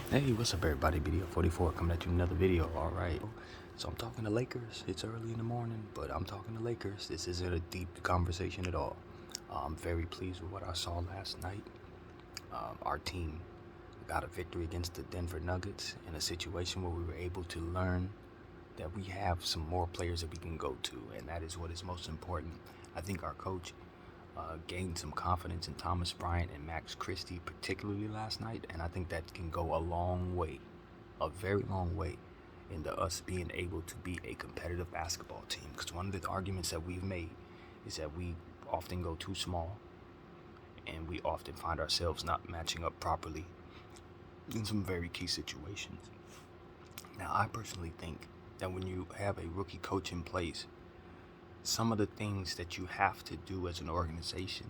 Hey, what's up, everybody? BDO 44 coming at you another video. All right. So I'm talking to Lakers. It's early in the morning, but I'm talking to Lakers. This isn't a deep conversation at all. I'm very pleased with what I saw last night. Our team got a victory against the Denver Nuggets in a situation where we were able to learn that we have some more players that we can go to, and that is what is most important. I think our coach gained some confidence in Thomas Bryant and Max Christie, particularly last night, and I think that can go a long way, a very long way, into us being able to be a competitive basketball team. Because one of the arguments that we've made is that we often go too small, and we often find ourselves not matching up properly in some very key situations. Now, I personally think that when you have a rookie coach in place, some of the things that you have to do as an organization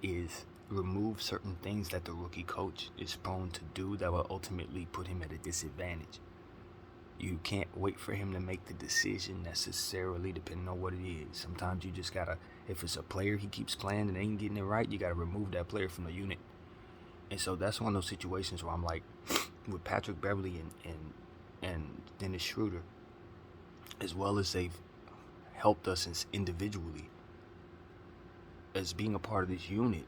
is remove certain things that the rookie coach is prone to do that will ultimately put him at a disadvantage. You can't wait for him to make the decision necessarily, depending on what it is. Sometimes you just gotta, if it's a player he keeps playing and ain't getting it right, you gotta remove that player from the unit. And so that's one of those situations where I'm like, with Patrick Beverley and Dennis Schroeder, as well as they've helped us individually as being a part of this unit,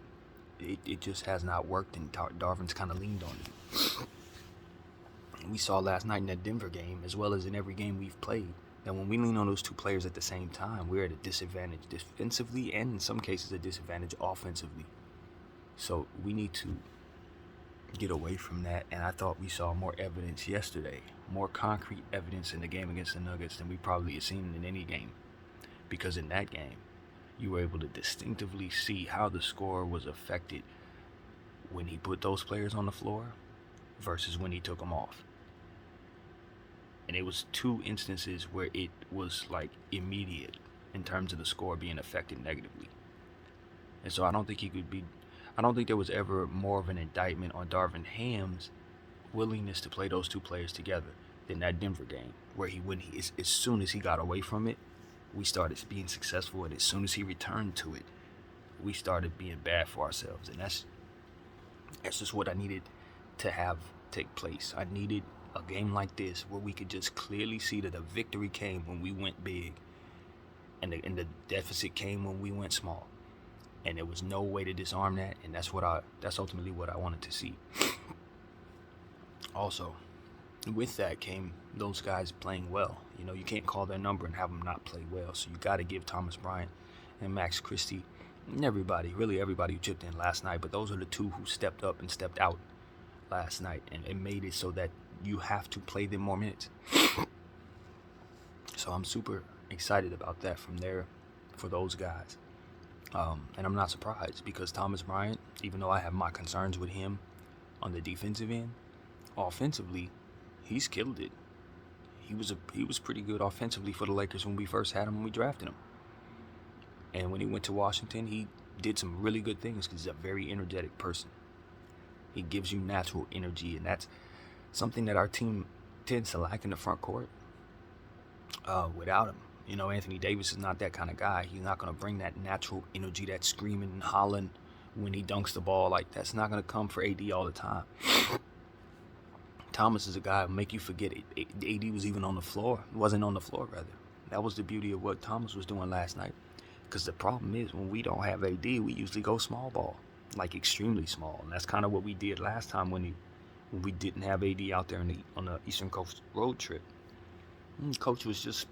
it just has not worked, and Darvin's kind of leaned on it. We saw last night in that Denver game, as well as in every game we've played, that when we lean on those two players at the same time, we're at a disadvantage defensively and in some cases a disadvantage offensively. So we need to get away from that, and I thought we saw more evidence yesterday, more concrete evidence in the game against the Nuggets than we probably have seen in any game. Because in that game, you were able to distinctively see how the score was affected when he put those players on the floor versus when he took them off. And it was two instances where it was like immediate in terms of the score being affected negatively. And so I don't think there was ever more of an indictment on Darvin Ham's willingness to play those two players together than that Denver game, where as soon as he got away from it, we started being successful, and as soon as he returned to it, we started being bad for ourselves. And that's just what I needed to have take place. I needed a game like this where we could just clearly see that a victory came when we went big, and the deficit came when we went small. And there was no way to disarm that, and that's ultimately what I wanted to see. Also, with that came those guys playing well. You know, you can't call their number and have them not play well. So you got to give Thomas Bryant and Max Christie and everybody who chipped in last night. But those are the two who stepped up and stepped out last night, and it made it so that you have to play them more minutes. So I'm super excited about that for those guys. And I'm not surprised, because Thomas Bryant, even though I have my concerns with him on the defensive end, offensively, he's killed it. He was pretty good offensively for the Lakers when we first had him, when we drafted him. And when he went to Washington, he did some really good things because he's a very energetic person. He gives you natural energy, and that's something that our team tends to lack in the front court without him. You know, Anthony Davis is not that kind of guy. He's not going to bring that natural energy, that screaming and hollering when he dunks the ball. Like, that's not going to come for AD all the time. Thomas is a guy who make you forget it. AD was even on the floor. Wasn't on the floor, rather. That was the beauty of what Thomas was doing last night. Because the problem is, when we don't have AD, we usually go small ball. Like, extremely small. And that's kind of what we did last time when we didn't have AD out there on the Eastern Coast road trip. Coach was just,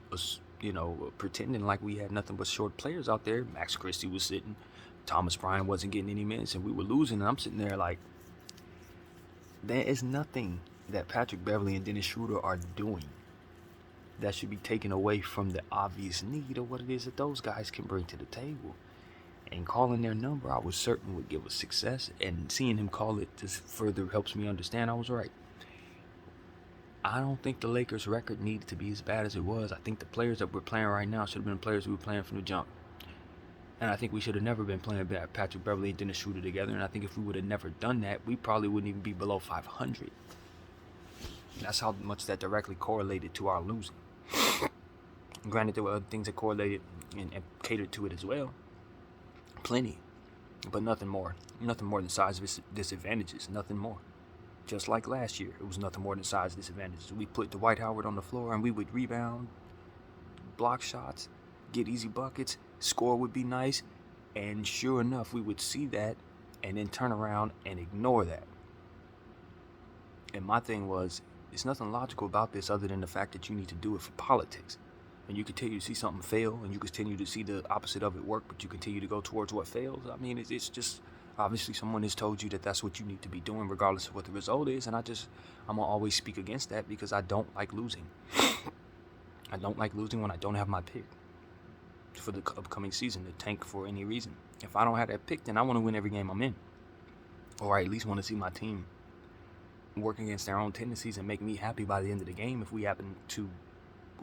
pretending like we had nothing but short players out there. Max Christie was sitting. Thomas Bryant wasn't getting any minutes, and we were losing. And I'm sitting there like, there is nothing that Patrick Beverley and Dennis Schroeder are doing that should be taken away from the obvious need of what it is that those guys can bring to the table. And calling their number, I was certain would give us success, and seeing him call it just further helps me understand I was right. I don't think the Lakers' record needed to be as bad as it was. I think the players that we're playing right now should have been players we were playing from the jump. And I think we should have never been playing Patrick Beverley and Dennis Schroeder together. And I think if we would have never done that, we probably wouldn't even be below 500. That's how much that directly correlated to our losing. Granted, there were other things that correlated and catered to it as well. Plenty. But nothing more. Nothing more than size disadvantages. Nothing more. just like last year. It was nothing more than size disadvantages. We put Dwight Howard on the floor and we would rebound, block shots, get easy buckets, score would be nice, and sure enough, we would see that and then turn around and ignore that. And my thing was, there's nothing logical about this other than the fact that you need to do it for politics. And you continue to see something fail, and you continue to see the opposite of it work, but you continue to go towards what fails. I mean, it's just, obviously someone has told you that that's what you need to be doing regardless of what the result is, and I'm going to always speak against that because I don't like losing. I don't like losing when I don't have my pick for the upcoming season to tank for any reason. If I don't have that pick, then I want to win every game I'm in. Or I at least want to see my team work against their own tendencies and make me happy by the end of the game if we happen to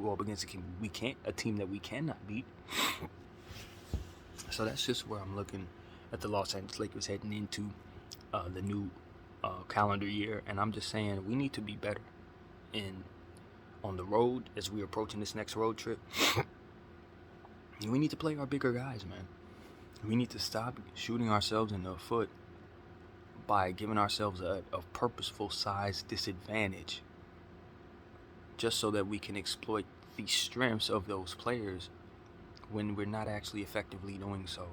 go up against a team that we cannot beat. So that's just where I'm looking at the Los Angeles Lakers heading into the new calendar year, and I'm just saying we need to be better on the road as we're approaching this next road trip. We need to play our bigger guys, man. We need to stop shooting ourselves in the foot by giving ourselves a purposeful size disadvantage just so that we can exploit the strengths of those players when we're not actually effectively doing so.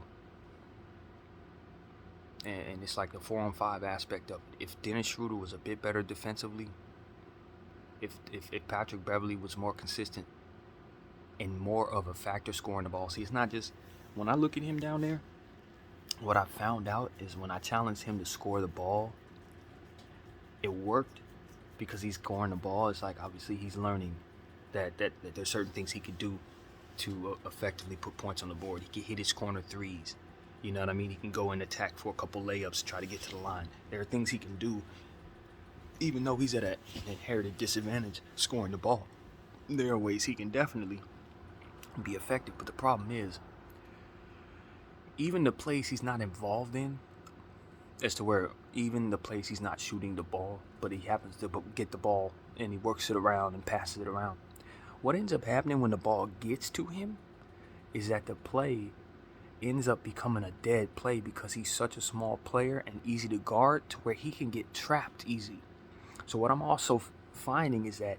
And it's like the 4-on-5 aspect of it. If Dennis Schroeder was a bit better defensively, if Patrick Beverley was more consistent and more of a factor scoring the ball. See, it's not just, when I look at him down there, what I found out is when I challenged him to score the ball, it worked because he's scoring the ball. It's like, obviously he's learning that there's certain things he could do to effectively put points on the board. He can hit his corner threes. You know what I mean? He can go and attack for a couple layups, try to get to the line. There are things he can do, even though he's at an inherited disadvantage scoring the ball. There are ways he can definitely be effective, but the problem is, even the plays he's not involved in, as to where even the plays he's not shooting the ball, but he happens to get the ball and he works it around and passes it around. What ends up happening when the ball gets to him is that the play ends up becoming a dead play because he's such a small player and easy to guard to where he can get trapped easy. So what I'm also finding is that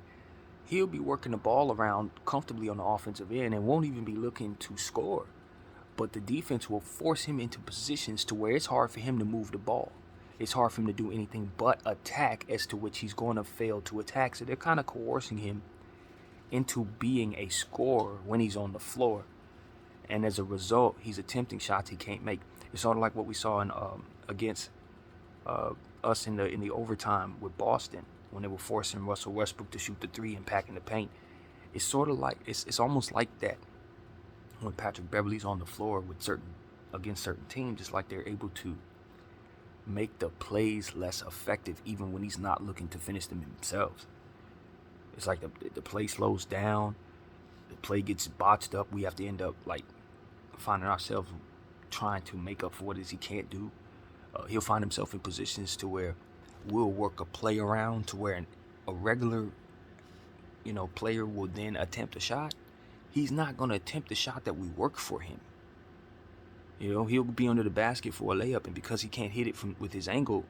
he'll be working the ball around comfortably on the offensive end and won't even be looking to score. But the defense will force him into positions to where it's hard for him to move the ball. It's hard for him to do anything but attack, as to which he's going to fail to attack. So they're kind of coercing him into being a scorer when he's on the floor. And as a result, he's attempting shots he can't make. It's sort of like what we saw in against us in the overtime with Boston when they were forcing Russell Westbrook to shoot the three and packing the paint. It's sort of like, it's almost like that when Patrick Beverley's on the floor against certain teams. It's like they're able to make the plays less effective even when he's not looking to finish them themselves. It's like the play slows down, the play gets botched up. We have to end up like finding ourselves trying to make up for what it is he can't do. He'll find himself in positions to where we'll work a play around to where a regular, player will then attempt a shot. He's not going to attempt the shot that we work for him. He'll be under the basket for a layup, and because he can't hit it with his angle,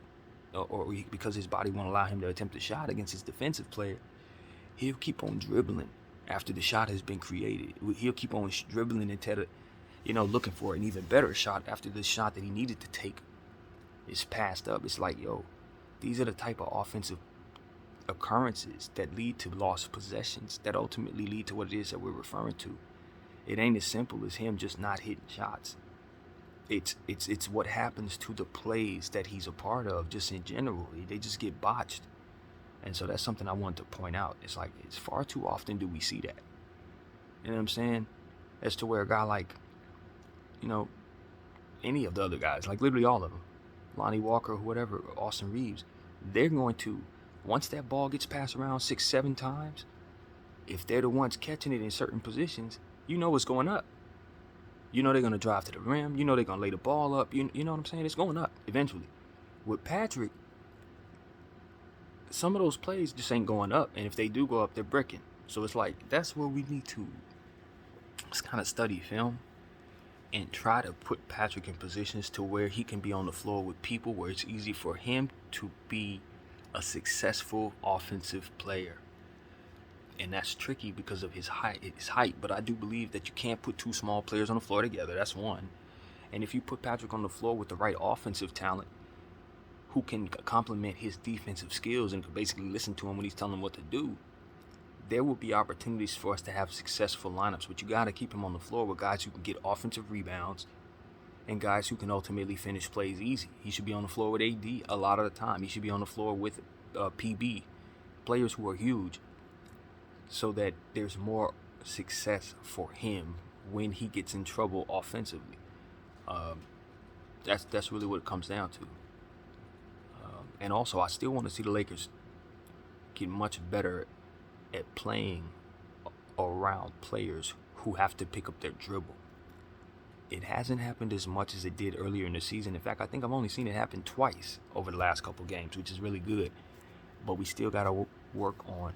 because his body won't allow him to attempt a shot against his defensive player, he'll keep on dribbling after the shot has been created. He'll keep on dribbling instead of, looking for an even better shot after the shot that he needed to take is passed up. It's like, these are the type of offensive occurrences that lead to lost possessions, that ultimately lead to what it is that we're referring to. It ain't as simple as him just not hitting shots. It's what happens to the plays that he's a part of just in general. They just get botched. And so that's something I want to point out. It's like, it's far too often do we see that. You know what I'm saying? As to where a guy like, any of the other guys, like literally all of them, Lonnie Walker, whatever, Austin Reeves, they're going to, once that ball gets passed around 6-7 times, if they're the ones catching it in certain positions, what's going up. They're going to drive to the rim. They're going to lay the ball up. You know what I'm saying? It's going up eventually. With Patrick, some of those plays just ain't going up. And if they do go up, they're bricking. So it's like, that's where we need to just kind of study film and try to put Patrick in positions to where he can be on the floor with people where it's easy for him to be a successful offensive player. And that's tricky because of his height. But I do believe that you can't put two small players on the floor together. That's one. And if you put Patrick on the floor with the right offensive talent, who can complement his defensive skills and can basically listen to him when he's telling him what to do, there will be opportunities for us to have successful lineups. But you got to keep him on the floor with guys who can get offensive rebounds and guys who can ultimately finish plays easy. He should be on the floor with AD a lot of the time. He should be on the floor with PB, players who are huge, so that there's more success for him when he gets in trouble offensively. That's really what it comes down to. And also, I still want to see the Lakers get much better at playing around players who have to pick up their dribble. It hasn't happened as much as it did earlier in the season. In fact, I think I've only seen it happen twice over the last couple games, which is really good. But we still got to work on,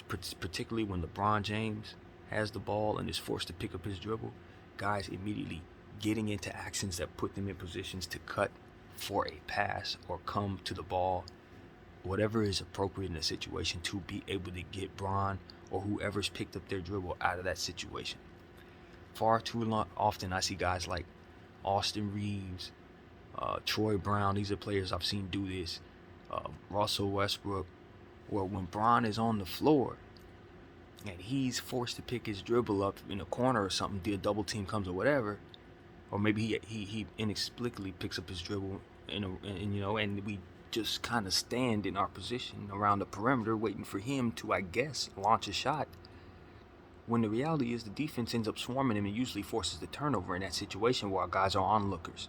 particularly when LeBron James has the ball and is forced to pick up his dribble, guys immediately getting into actions that put them in positions to cut for a pass or come to the ball, whatever is appropriate in the situation, to be able to get Bron or whoever's picked up their dribble out of that situation. Far too often I see guys like Austin Reeves, Troy Brown. These are players I've seen do this. Russell Westbrook, where when Bron is on the floor and he's forced to pick his dribble up in a corner or something, the double team comes or whatever, or maybe he inexplicably picks up his dribble and we just kind of stand in our position around the perimeter waiting for him to, I guess, launch a shot, when the reality is the defense ends up swarming him and usually forces the turnover in that situation while guys are onlookers.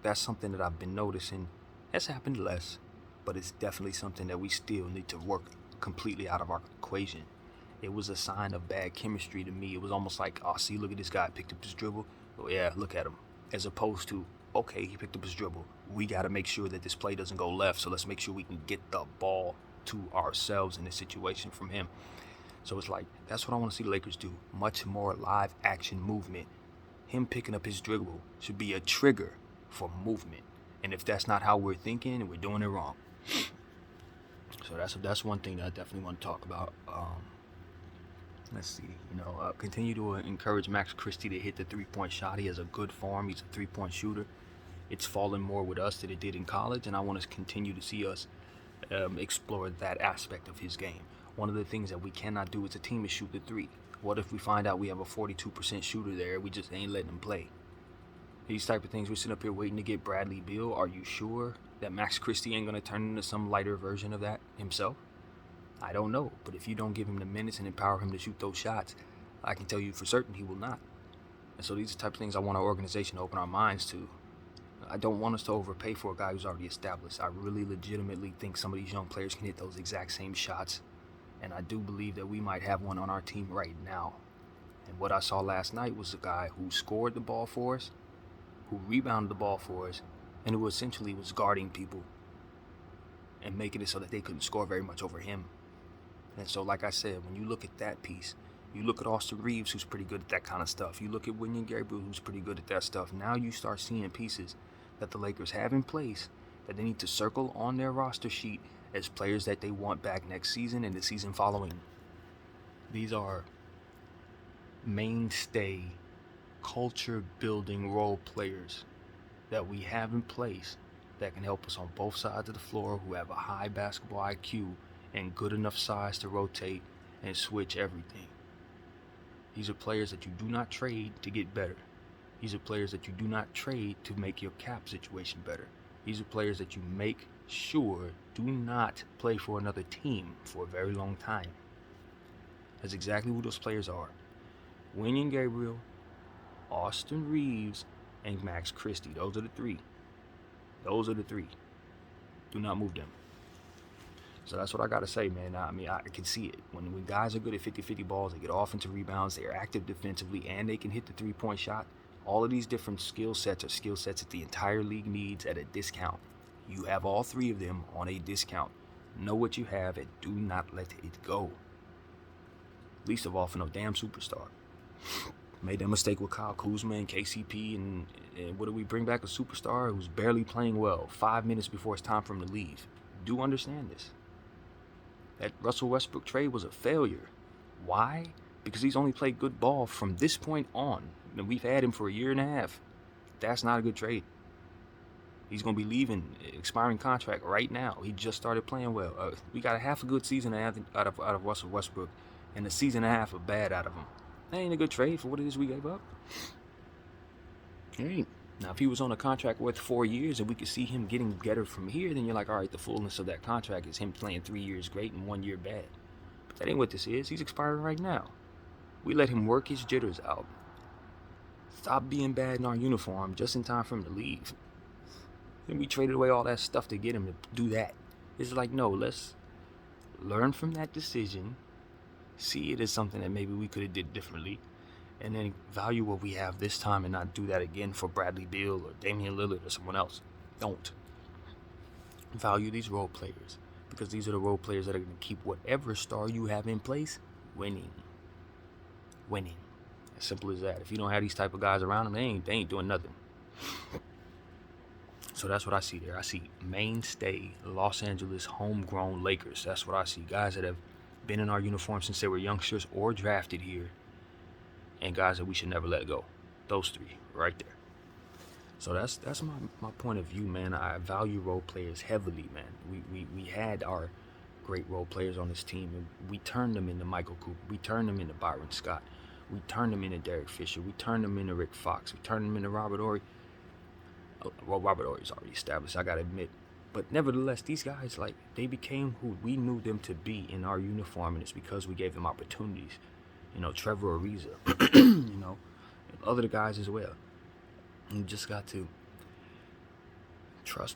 That's something that I've been noticing. Has happened less, but it's definitely something that we still need to work completely out of our equation. It was a sign of bad chemistry to me. It was almost like, oh, see, look at this guy, picked up his dribble. Oh, yeah, look at him. As opposed to, okay, he picked up his dribble. We got to make sure that this play doesn't go left, so let's make sure we can get the ball to ourselves in this situation from him. So it's like, that's what I want to see the Lakers do. Much more live action movement. Him picking up his dribble should be a trigger for movement. And if that's not how we're thinking, we're doing it wrong. So that's one thing that I definitely want to talk about. Let's see, continue to encourage Max Christie to hit the three-point shot. He has a good form. He's a three-point shooter. It's fallen more with us than it did in college, and I want to continue to see us explore that aspect of his game. One of the things that we cannot do as a team is shoot the three. What if we find out we have a 42% shooter there? We just ain't letting him play. These type of things, we're sitting up here waiting to get Bradley Beal. Are you sure that Max Christie ain't going to turn into some lighter version of that himself? I don't know, but if you don't give him the minutes and empower him to shoot those shots, I can tell you for certain he will not. And so these are the type of things I want our organization to open our minds to. I don't want us to overpay for a guy who's already established. I really legitimately think some of these young players can hit those exact same shots, and I do believe that we might have one on our team right now. And what I saw last night was a guy who scored the ball for us, who rebounded the ball for us, and who essentially was guarding people and making it so that they couldn't score very much over him. And so, like I said, when you look at that piece, you look at Austin Reeves, who's pretty good at that kind of stuff. You look at Wenyen Gabriel, who's pretty good at that stuff. Now you start seeing pieces that the Lakers have in place that they need to circle on their roster sheet as players that they want back next season and the season following. These are mainstay, culture-building role players that we have in place that can help us on both sides of the floor, who have a high basketball IQ and good enough size to rotate and switch everything. These are players that you do not trade to get better. These are players that you do not trade to make your cap situation better. These are players that you make sure do not play for another team for a very long time. That's exactly who those players are. Wenyen Gabriel, Austin Reeves, and Max Christie. Those are the three. Those are the three. Do not move them. So that's what I got to say, man. I mean, I can see it. When guys are good at 50-50 balls, they get offensive rebounds, they are active defensively, and they can hit the three-point shot. All of these different skill sets are skill sets that the entire league needs at a discount. You have all three of them on a discount. Know what you have and do not let it go. Least of all for no damn superstar. Made that mistake with Kyle Kuzma and KCP, and what do we bring back? A superstar who's barely playing well 5 minutes before it's time for him to leave. do understand this. That Russell Westbrook trade was a failure. Why? Because he's only played good ball from this point on. And we've had him for a year and a half. That's not a good trade. He's going to be leaving, expiring contract right now. He just started playing well. We got a half a good season out of Russell Westbrook and a season and a half of bad out of him. That ain't a good trade for what it is we gave up. It ain't. Now, if he was on a contract worth 4 years and we could see him getting better from here, then you're like, all right, the fullness of that contract is him playing 3 years great and 1 year bad. But that ain't what this is. He's expiring right now. We let him work his jitters out. Stop being bad in our uniform just in time for him to leave. Then we traded away all that stuff to get him to do that. It's like, no, let's learn from that decision, see it as something that maybe we could have did differently, and then value what we have this time and not do that again for Bradley Beal or Damian Lillard or someone else. Don't. Value these role players, because these are the role players that are going to keep whatever star you have in place winning. Winning. As simple as that. If you don't have these type of guys around them, they ain't doing nothing. So that's what I see there. I see mainstay Los Angeles homegrown Lakers. That's what I see. Guys that have been in our uniform since they were youngsters or drafted here, and guys that we should never let go. Those three right there. So that's my point of view, man. I value role players heavily, man. We had our great role players on this team, and we turned them into Michael Cooper. We turned them into Byron Scott. We turned them into Derek Fisher. We turned them into Rick Fox. We turned them into Robert Horry. Well, Robert Horry's already established, I gotta admit. But nevertheless, these guys, like, they became who we knew them to be in our uniform, and it's because we gave them opportunities. You know, Trevor Ariza, you know, and other guys as well. You just got to trust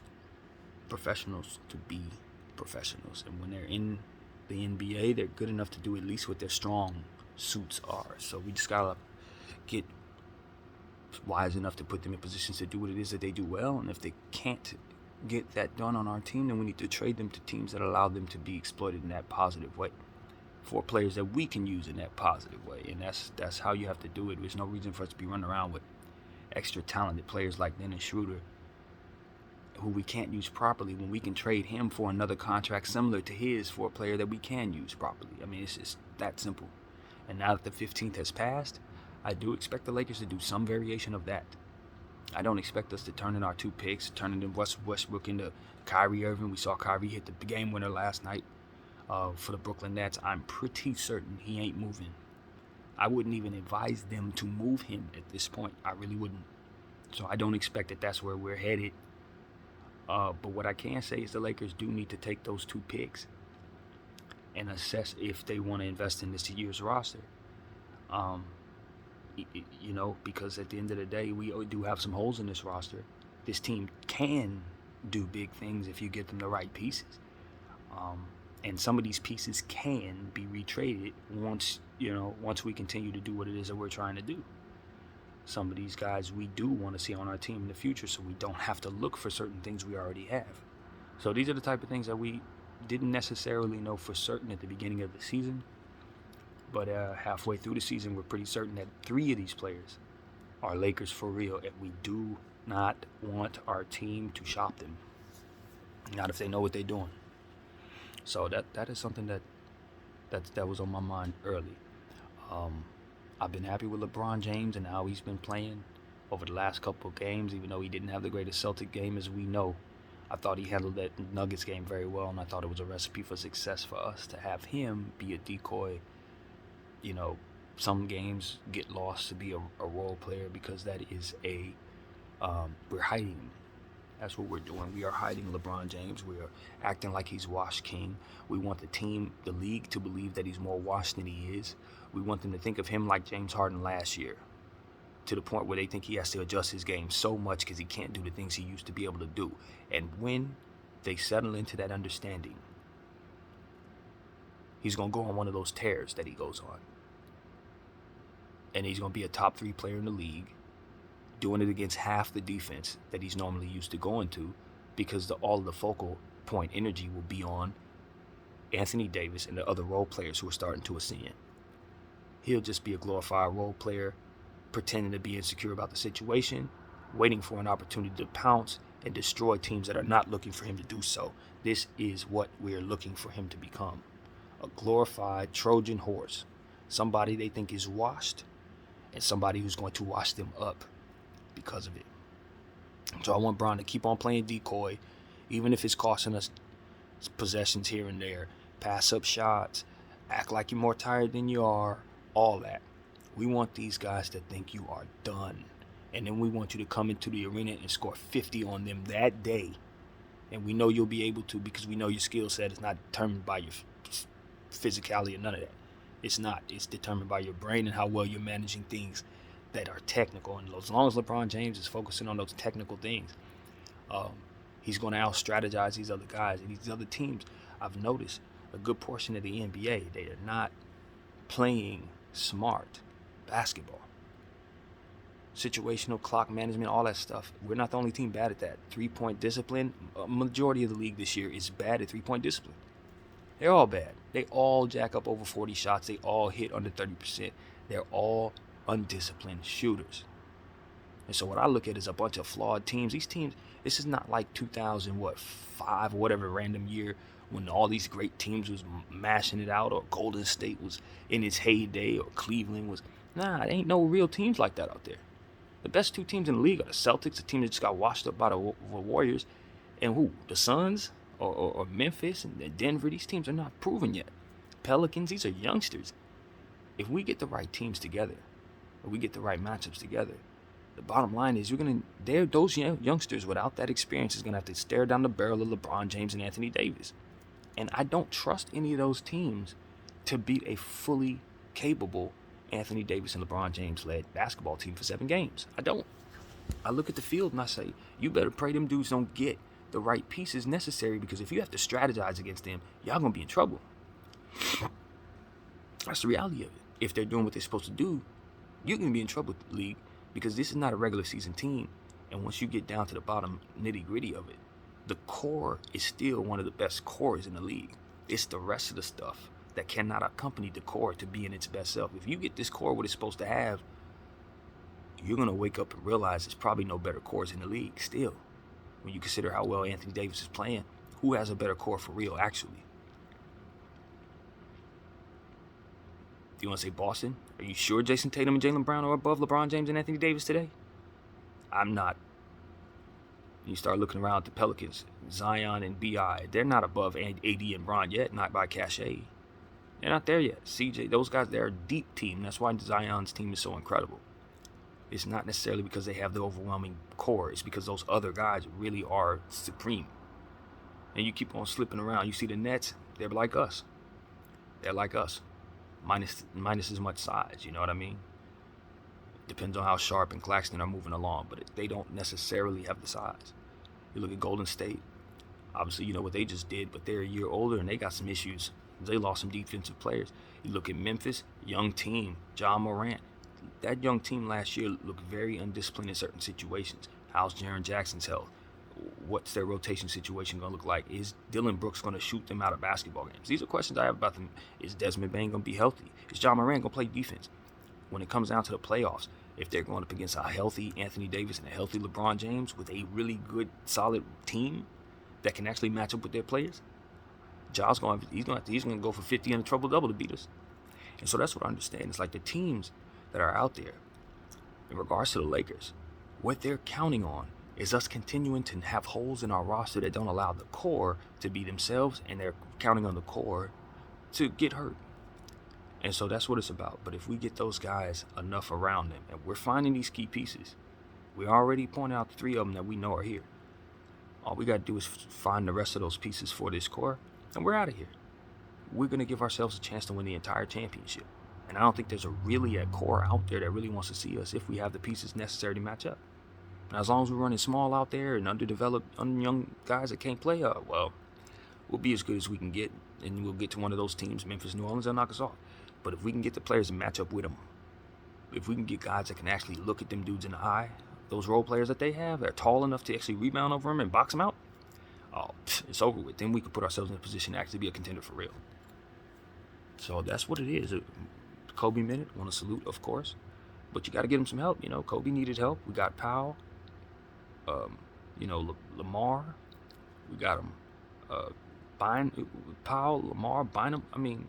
professionals to be professionals. And when they're in the NBA, they're good enough to do at least what their strong suits are. So we just gotta get wise enough to put them in positions to do what it is that they do well. And if they can't get that done on our team, then we need to trade them to teams that allow them to be exploited in that positive way, for players that we can use in that positive way. And that's how you have to do it. There's no reason for us to be running around with extra talented players like Dennis Schroeder, who we can't use properly, when we can trade him for another contract similar to his for a player that we can use properly. I mean, it's just that simple. And now that the 15th has passed, I do expect the Lakers to do some variation of that. I don't expect us to turn in our 2 picks, turning in Westbrook into Kyrie Irving. We saw Kyrie hit the game winner last night for the Brooklyn Nets. I'm pretty certain he ain't moving. I wouldn't even advise them to move him at this point. I really wouldn't. So I don't expect that that's where we're headed. But what I can say is the Lakers do need to take those 2 picks and assess if they want to invest in this year's roster. You know, because at the end of the day, we do have some holes in this roster. This team can do big things if you get them the right pieces. And some of these pieces can be retraded once we continue to do what it is that we're trying to do. Some of these guys we do want to see on our team in the future, so we don't have to look for certain things we already have. So these are the type of things that we didn't necessarily know for certain at the beginning of the season. But halfway through the season, we're pretty certain that 3 of these players are Lakers for real, and we do not want our team to shop them. Not if they know what they're doing. So that is something that was on my mind early. I've been happy with LeBron James and how he's been playing over the last couple of games, even though he didn't have the greatest Celtic game as we know. I thought he handled that Nuggets game very well, and I thought it was a recipe for success for us to have him be a decoy. You know, some games get lost to be a role player because that is we're hiding him. That's what we're doing. We are hiding LeBron James. We are acting like he's washed king. We want the league to believe that he's more washed than he is. We want them to think of him like James Harden last year, to the point where they think he has to adjust his game so much because he can't do the things he used to be able to do. And when they settle into that understanding, he's going to go on one of those tears that he goes on. And he's going to be a top 3 player in the league, doing it against half the defense that he's normally used to going to, because all of the focal point energy will be on Anthony Davis and the other role players who are starting to ascend. He'll just be a glorified role player, pretending to be insecure about the situation, waiting for an opportunity to pounce, and destroy teams that are not looking for him to do so. This is what we're looking for him to become. A glorified Trojan horse. Somebody they think is washed, and somebody who's going to wash them up because of it. So I want Bron to keep on playing decoy, even if it's costing us possessions here and there. Pass up shots, act like you're more tired than you are, all that. We want these guys to think you are done. And then we want you to come into the arena and score 50 on them that day. And we know you'll be able to, because we know your skill set is not determined by your physicality or none of that. It's not. It's determined by your brain and how well you're managing things that are technical. And as long as LeBron James is focusing on those technical things, he's going to out-strategize these other guys. And these other teams, I've noticed a good portion of the NBA, they are not playing smart basketball. Situational clock management, all that stuff. We're not the only team bad at that. Three-point discipline, a majority of the league this year is bad at three-point discipline. They're all bad. They all jack up over 40 shots. They all hit under 30%. They're all undisciplined shooters. And so what I look at is a bunch of flawed teams. These teams, this is not like 2005 or whatever random year when all these great teams was mashing it out, or Golden State was in its heyday, or Cleveland was. Nah, there ain't no real teams like that out there. The best two teams in the league are the Celtics, the team that just got washed up by the Warriors, and who? The Suns or Memphis and Denver. These teams are not proven yet. Pelicans, these are youngsters. If we get the right teams together, or we get the right matchups together, the bottom line is those youngsters without that experience is going to have to stare down the barrel of LeBron James and Anthony Davis. And I don't trust any of those teams to beat a fully capable Anthony Davis and LeBron James led basketball team for 7 games. I don't. I look at the field and I say, you better pray them dudes don't get the right pieces necessary, because if you have to strategize against them, y'all gonna be in trouble. That's the reality of it. If they're doing what they're supposed to do, you're gonna be in trouble with the league, because this is not a regular season team. And once you get down to the bottom nitty gritty of it, the core is still one of the best cores in the league. It's the rest of the stuff that cannot accompany the core to be in its best self. If you get this core what it's supposed to have, you're going to wake up and realize there's probably no better cores in the league still. When you consider how well Anthony Davis is playing, who has a better core for real, actually? Do you want to say Boston? Are you sure Jason Tatum and Jaylen Brown are above LeBron James and Anthony Davis today? I'm not. You start looking around at the Pelicans, Zion and B.I. They're not above AD and Bron yet, not by cachet. They're not there yet. CJ, those guys, they're a deep team. That's why Zion's team is so incredible. It's not necessarily because they have the overwhelming core. It's because those other guys really are supreme. And you keep on slipping around. You see the Nets, they're like us. They're like us. Minus as much size, you know what I mean? Depends on how Sharp and Claxton are moving along, but they don't necessarily have the size. You look at Golden State. Obviously, you know what they just did, but they're a year older and they got some issues. They lost some defensive players. You look at Memphis, young team, Ja Morant. That young team last year looked very undisciplined in certain situations. How's Jaren Jackson's health? What's their rotation situation going to look like? Is Dylan Brooks going to shoot them out of basketball games? These are questions I have about them. Is Desmond Bane going to be healthy? Is Ja Morant going to play defense? When it comes down to the playoffs, if they're going up against a healthy Anthony Davis and a healthy LeBron James with a really good, solid team that can actually match up with their players, Ja's going to go for 50 and a triple-double to beat us. And so that's what I understand. It's like the teams that are out there, in regards to the Lakers, what they're counting on is us continuing to have holes in our roster that don't allow the core to be themselves, and they're counting on the core to get hurt. And so that's what it's about. But if we get those guys enough around them, and we're finding these key pieces, we already pointed out 3 of them that we know are here. All we got to do is find the rest of those pieces for this core, and we're out of here. We're going to give ourselves a chance to win the entire championship. And I don't think there's a core out there that really wants to see us if we have the pieces necessary to match up. Now, as long as we're running small out there and underdeveloped, young guys that can't play, well, we'll be as good as we can get, and we'll get to one of those teams, Memphis, New Orleans, they'll knock us off. But if we can get the players to match up with them, if we can get guys that can actually look at them dudes in the eye, those role players that they have, that are tall enough to actually rebound over them and box them out, it's over with. Then we can put ourselves in a position to actually be a contender for real. So that's what it is. Kobe minute, want to salute, of course. But you got to get him some help. You know, Kobe needed help. We got Powell. Lamar, we got him. Powell, Lamar, Bynum. I mean,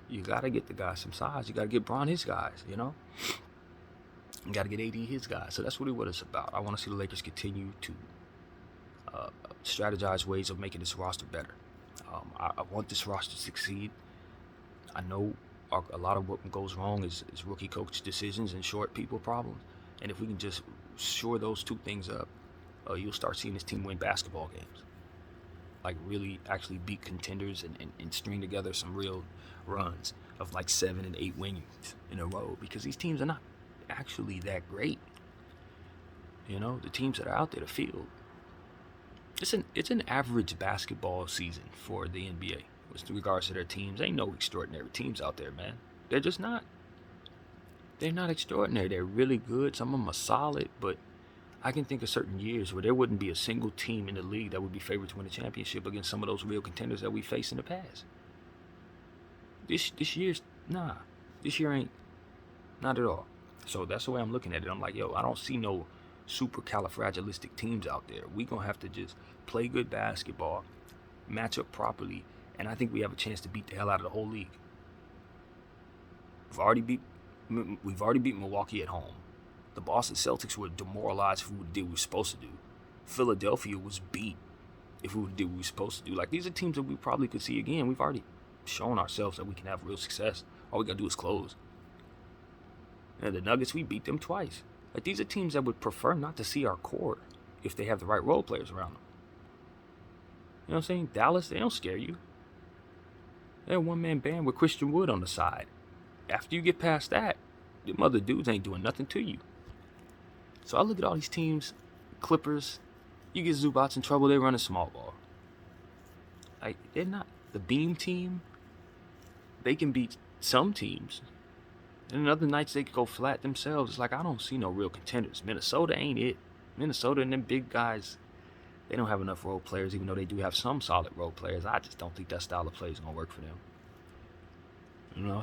you got to get the guy some size. You got to get Bron his guys, You got to get AD his guys. So that's really what it's about. I want to see the Lakers continue to strategize ways of making this roster better. I want this roster to succeed. I know a lot of what goes wrong is rookie coach decisions and short people problems. And if we can just shore those two things up, you'll start seeing this team win basketball games. Like really actually beat contenders and string together some real runs of like 7 and 8 wins in a row, because these teams are not actually that great. The teams that are out there, the field. It's an average basketball season for the NBA with regards to their teams. Ain't no extraordinary teams out there, man. They're just not. They're not extraordinary. They're really good. Some of them are solid, but I can think of certain years where there wouldn't be a single team in the league that would be favored to win a championship against some of those real contenders that we faced in the past. This year ain't, not at all. So that's the way I'm looking at it. I'm like, I don't see no super califragilistic teams out there. We gonna have to just play good basketball, match up properly, and I think we have a chance to beat the hell out of the whole league. We've already beat Milwaukee at home. The Boston Celtics were demoralized if we did what we were supposed to do. Philadelphia was beat if we did what we were supposed to do. Like, these are teams that we probably could see again. We've already shown ourselves that we can have real success. All we gotta do is close. And the Nuggets, we beat them twice. Like, these are teams that would prefer not to see our core if they have the right role players around them. You know what I'm saying? Dallas, they don't scare you. They're a one-man band with Christian Wood on the side. After you get past that, them other dudes ain't doing nothing to you. So I look at all these teams, Clippers, you get Zubats in trouble, they run a small ball. Like, they're not the beam team. They can beat some teams. And other nights they could go flat themselves. It's like, I don't see no real contenders. Minnesota ain't it. Minnesota and them big guys, they don't have enough role players, even though they do have some solid role players. I just don't think that style of play is going to work for them.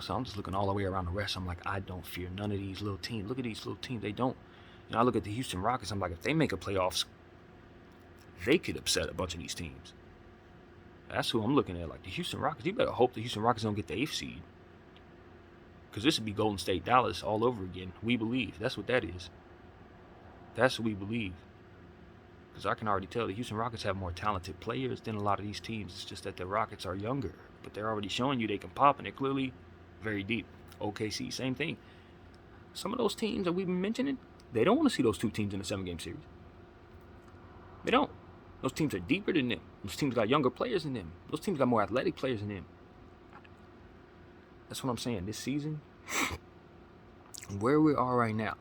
So I'm just looking all the way around the rest. I'm like, I don't fear none of these little teams. Look at these little teams. They don't. I look at the Houston Rockets. I'm like, if they make a playoffs, they could upset a bunch of these teams. That's who I'm looking at. Like, the Houston Rockets, you better hope the Houston Rockets don't get the 8th seed. Because this would be Golden State Dallas all over again. We believe. That's what that is. That's what we believe. Because I can already tell the Houston Rockets have more talented players than a lot of these teams. It's just that the Rockets are younger. But they're already showing you they can pop, and they're clearly very deep. OKC, same thing. Some of those teams that we've been mentioning, they don't want to see those two teams in a 7-game series. They don't. Those teams are deeper than them. Those teams got younger players than them. Those teams got more athletic players than them. That's what I'm saying. This season, where we are right now,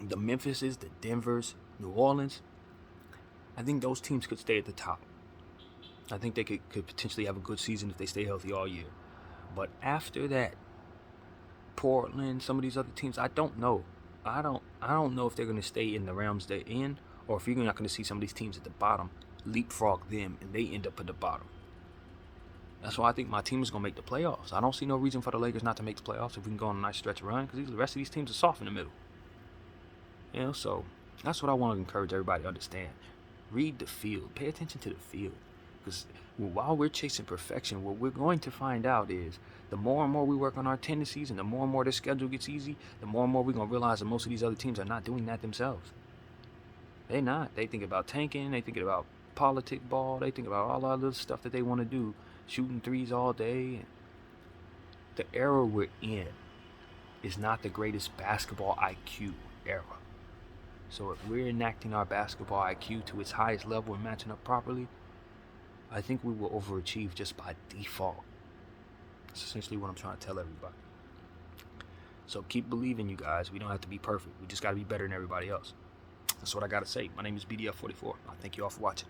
the Memphises, the Denvers, New Orleans, I think those teams could stay at the top. I think they could potentially have a good season if they stay healthy all year. But after that, Portland, some of these other teams, I don't know. I don't know if they're going to stay in the realms they're in, or if you're not going to see some of these teams at the bottom leapfrog them and they end up at the bottom. That's why I think my team is going to make the playoffs. I don't see no reason for the Lakers not to make the playoffs if we can go on a nice stretch of run, because the rest of these teams are soft in the middle. So that's what I want to encourage everybody to understand. Read the field. Pay attention to the field. Because while we're chasing perfection, what we're going to find out is the more and more we work on our tendencies and the more this schedule gets easy, the more and more we're going to realize that most of these other teams are not doing that themselves. They're not. They think about tanking. They thinking about politic ball. They think about all that other stuff that they want to do, shooting threes all day. The era we're in is not the greatest basketball IQ era. So if we're enacting our basketball IQ to its highest level and matching up properly, I think we will overachieve just by default. That's essentially what I'm trying to tell everybody. So keep believing, you guys. We don't have to be perfect. We just got to be better than everybody else. That's what I got to say. My name is BDF44. I thank you all for watching.